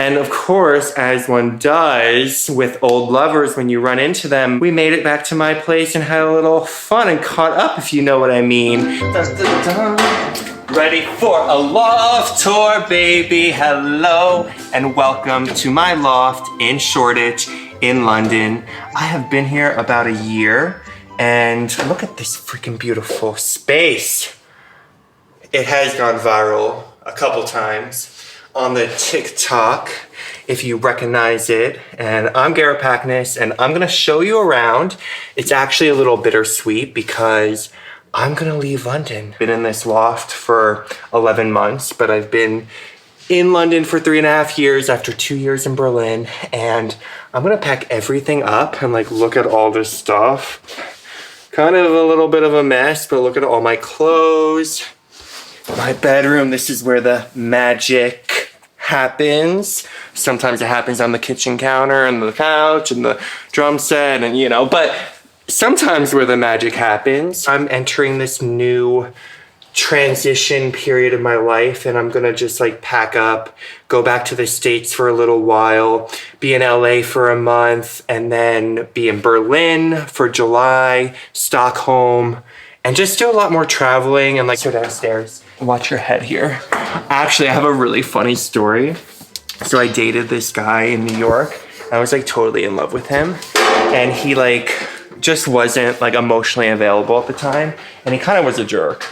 And of course, as one does with old lovers when you run into them, we made it back to my place and had a little fun and caught up, if you know what I mean. Ready for a loft tour, baby. Hello and welcome to my loft in Shoreditch in London. I have been here about a year and look at this freaking beautiful space. It has gone viral a couple times on the TikTok, if you recognize it. And I'm Garrett Packness, and I'm gonna show you around. It's actually a little bittersweet because I'm gonna leave London. Been in this loft for 11 months, but I've been in London for 3.5 years after 2 years in Berlin. And I'm gonna pack everything up and like, look at all this stuff. Kind of a little bit of a mess, but look at all my clothes. My bedroom, this is where the magic happens. Sometimes it happens on the kitchen counter and the couch and the drum set and you know, but sometimes where the magic happens. I'm entering this new transition period of my life and I'm gonna just like pack up, go back to the States for a little while, be in LA for a month, and then be in Berlin for July, Stockholm, and just do a lot more traveling and like go downstairs. Watch your head here. Actually, I have a really funny story. So I dated this guy in New York. I was like totally in love with him. And he like just wasn't like emotionally available at the time. And he kind of was a jerk.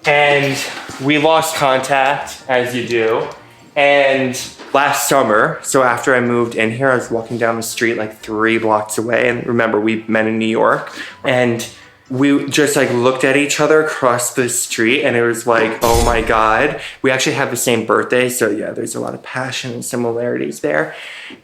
And we lost contact, as you do. And last summer, so after I moved in here, I was walking down the street like 3 blocks away. And remember, we met in New York. And we just like looked at each other across the street and it was like, oh my God. We actually have the same birthday. So yeah, there's a lot of passion and similarities there.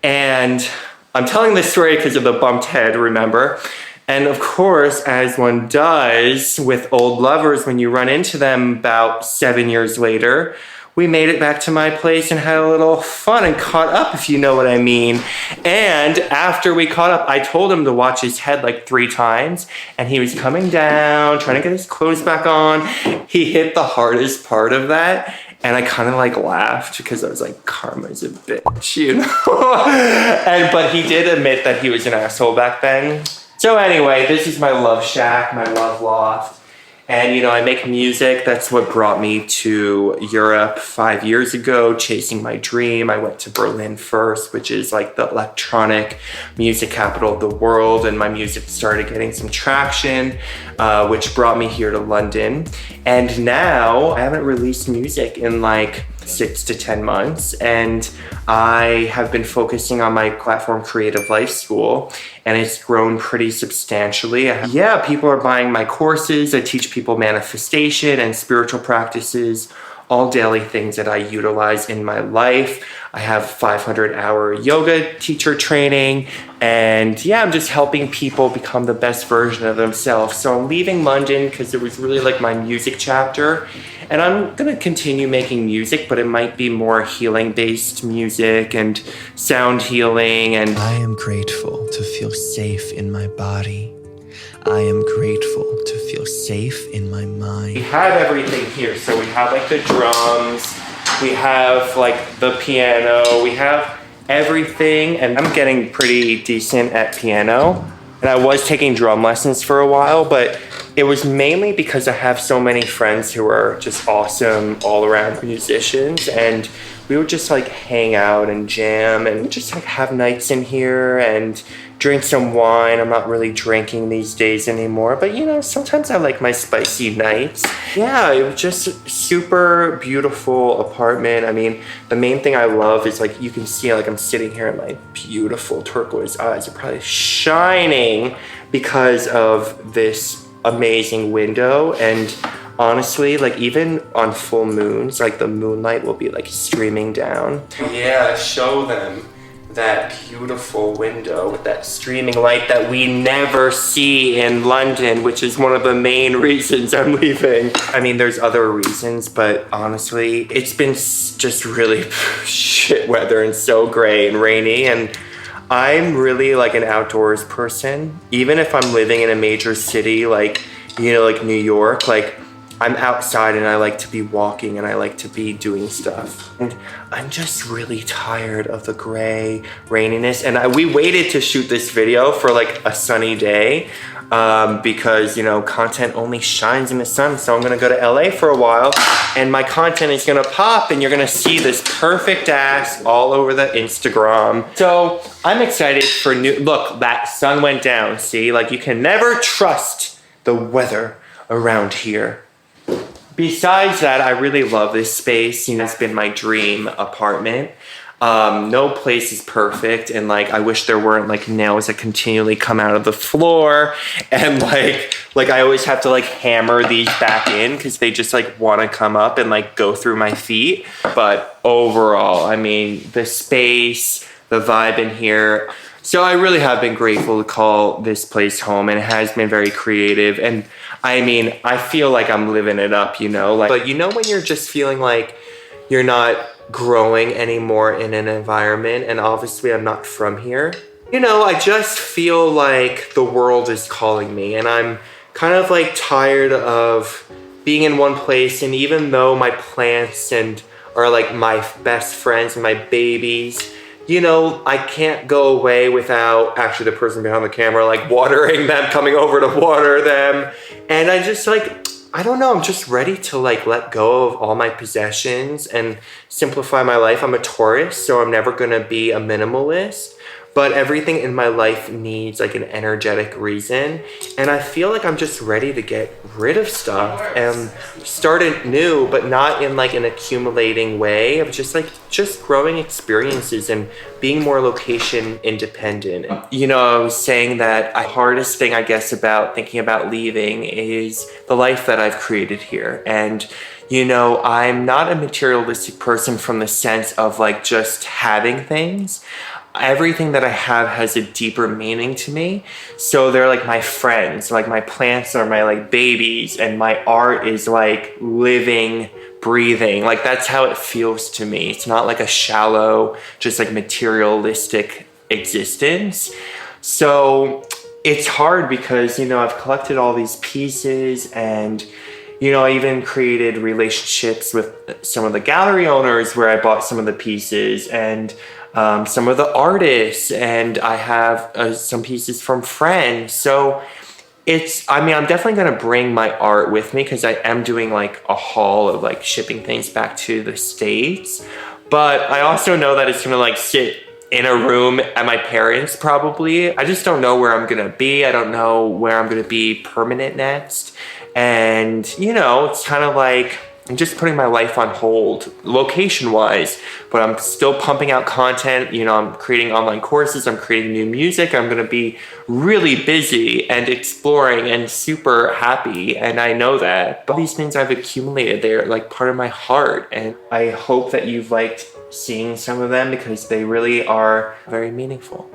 And I'm telling this story because of the bumped head, remember? And of course, as one does with old lovers, when you run into them about 7 years later, we made it back to my place and had a little fun and caught up, if you know what I mean. And after we caught up, I told him to watch his head like 3 times and he was coming down, trying to get his clothes back on. He hit the hardest part of that. And I kind of like laughed because I was like, karma's a bitch, you know? But he did admit that he was an asshole back then. So anyway, this is my love shack, my love loft. And you know, I make music. That's what brought me to Europe 5 years ago, chasing my dream. I went to Berlin first, which is like the electronic music capital of the world. And my music started getting some traction, which brought me here to London. And now I haven't released music in like 6 to 10 months. And I have been focusing on my platform Creative Life School and it's grown pretty substantially. Yeah, people are buying my courses. I teach people manifestation and spiritual practices, all daily things that I utilize in my life. I have 500-hour yoga teacher training. And yeah, I'm just helping people become the best version of themselves. So I'm leaving London because it was really like my music chapter. And I'm gonna continue making music, but it might be more healing-based music and sound healing. And I am grateful to feel safe in my body. I am grateful to feel safe in my mind. We have everything here. So we have like the drums, we have like the piano, we have everything. And I'm getting pretty decent at piano. And I was taking drum lessons for a while, but it was mainly because I have so many friends who are just awesome all-around musicians, and we would just like hang out and jam and just like have nights in here and drink some wine. I'm not really drinking these days anymore, but you know, sometimes I like my spicy nights. Yeah, it was just super beautiful apartment. I mean, the main thing I love is like, you can see like I'm sitting here and my beautiful turquoise eyes are probably shining because of this amazing window. And honestly, like even on full moons, like the moonlight will be like streaming down. Yeah, show them that beautiful window with that streaming light that we never see in London, which is one of the main reasons I'm leaving. I mean, there's other reasons, but honestly, it's been just really shit weather and so gray and rainy. And I'm really like an outdoors person. Even if I'm living in a major city, like, you know, like New York, like I'm outside and I like to be walking and I like to be doing stuff. And I'm just really tired of the gray raininess. And we waited to shoot this video for like a sunny day because, you know, content only shines in the sun. So I'm gonna go to LA for a while and my content is gonna pop and you're gonna see this perfect ass all over the Instagram. So I'm excited for look, that sun went down, see? Like you can never trust the weather around here. Besides that, I really love this space. You know, it's been my dream apartment. No place is perfect, and like I wish there weren't like nails that continually come out of the floor, and like I always have to like hammer these back in because they just like want to come up and like go through my feet. But overall, I mean, the space, the vibe in here. So I really have been grateful to call this place home, and it has been very creative. And I mean, I feel like I'm living it up, you know? Like, but you know when you're just feeling like you're not growing anymore in an environment, and obviously I'm not from here. You know, I just feel like the world is calling me, and I'm kind of like tired of being in one place. And even though my plants are like my best friends and my babies, you know, I can't go away without actually the person behind the camera, like watering them, coming over to water them. And I just like, I don't know, I'm just ready to like let go of all my possessions and simplify my life. I'm a Taurus, so I'm never gonna be a minimalist. But everything in my life needs like an energetic reason. And I feel like I'm just ready to get rid of stuff and start it new, but not in like an accumulating way of just growing experiences and being more location independent. You know, I was saying that the hardest thing I guess about thinking about leaving is the life that I've created here. And you know, I'm not a materialistic person from the sense of like just having things. Everything that I have has a deeper meaning to me. So they're like my friends, like my plants are my like babies, and my art is like living, breathing. Like that's how it feels to me. It's not like a shallow, just like materialistic existence. So it's hard because, you know, I've collected all these pieces, and you know, I even created relationships with some of the gallery owners where I bought some of the pieces, and some of the artists, and I have some pieces from friends. So I mean, I'm definitely gonna bring my art with me because I am doing like a haul of like shipping things back to the States. But I also know that it's gonna like sit in a room at my parents' probably. I just don't know where I'm gonna be. I don't know where I'm gonna be permanent next. And you know, it's kind of like, I'm just putting my life on hold location-wise, but I'm still pumping out content. You know, I'm creating online courses, I'm creating new music. I'm gonna be really busy and exploring and super happy, and I know that. But these things I've accumulated, they're like part of my heart, and I hope that you've liked seeing some of them because they really are very meaningful.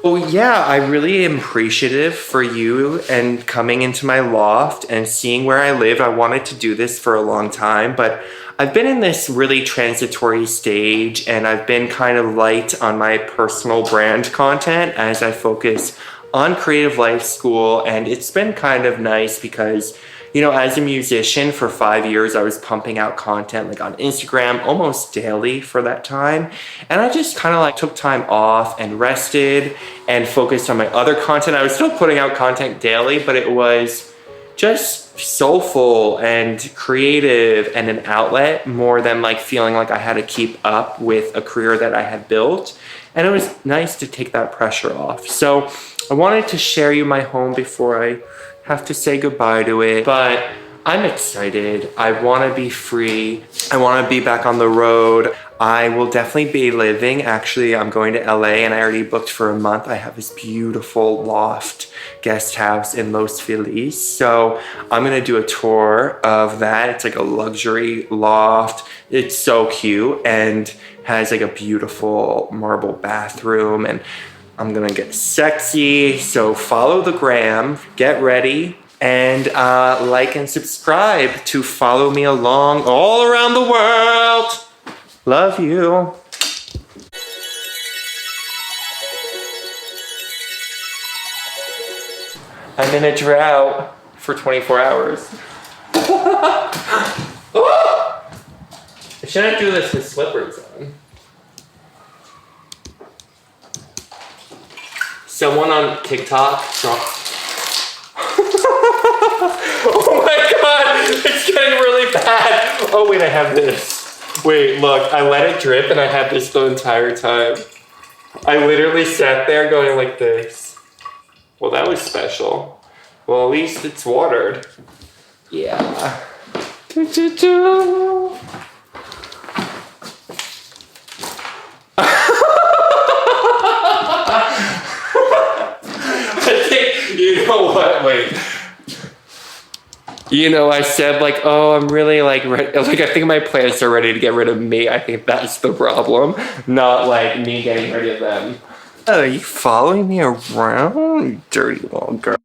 Well, yeah, I really am appreciative for you and coming into my loft and seeing where I live. I wanted to do this for a long time, but I've been in this really transitory stage, and I've been kind of light on my personal brand content as I focus on Creative Life School. And it's been kind of nice because, you know, as a musician for 5 years, I was pumping out content like on Instagram almost daily for that time. And I just kind of like took time off and rested and focused on my other content. I was still putting out content daily, but it was just soulful and creative and an outlet more than like feeling like I had to keep up with a career that I had built. And it was nice to take that pressure off. So I wanted to share you my home before I have to say goodbye to it, but I'm excited. I want to be free. I want to be back on the road. I will definitely be living. Actually, I'm going to LA and I already booked for a month. I have this beautiful loft guest house in Los Feliz. So I'm going to do a tour of that. It's like a luxury loft. It's so cute and has like a beautiful marble bathroom, and I'm gonna get sexy. So follow the gram, get ready, and like and subscribe to follow me along all around the world. Love you. I'm in a drought for 24 hours. shouldn't do this with slippers on. Someone on TikTok oh my god, it's getting really bad. Oh wait, I have this. Wait, look, I let it drip and I had this the entire time. I literally sat there going like this. Well, that was special. Well, at least it's watered. Yeah. I think, you know what, wait. You know, I said like, oh, I'm really like I think my plants are ready to get rid of me. I think that's the problem, not like me getting rid of them. Oh, are you following me around, you dirty little girl?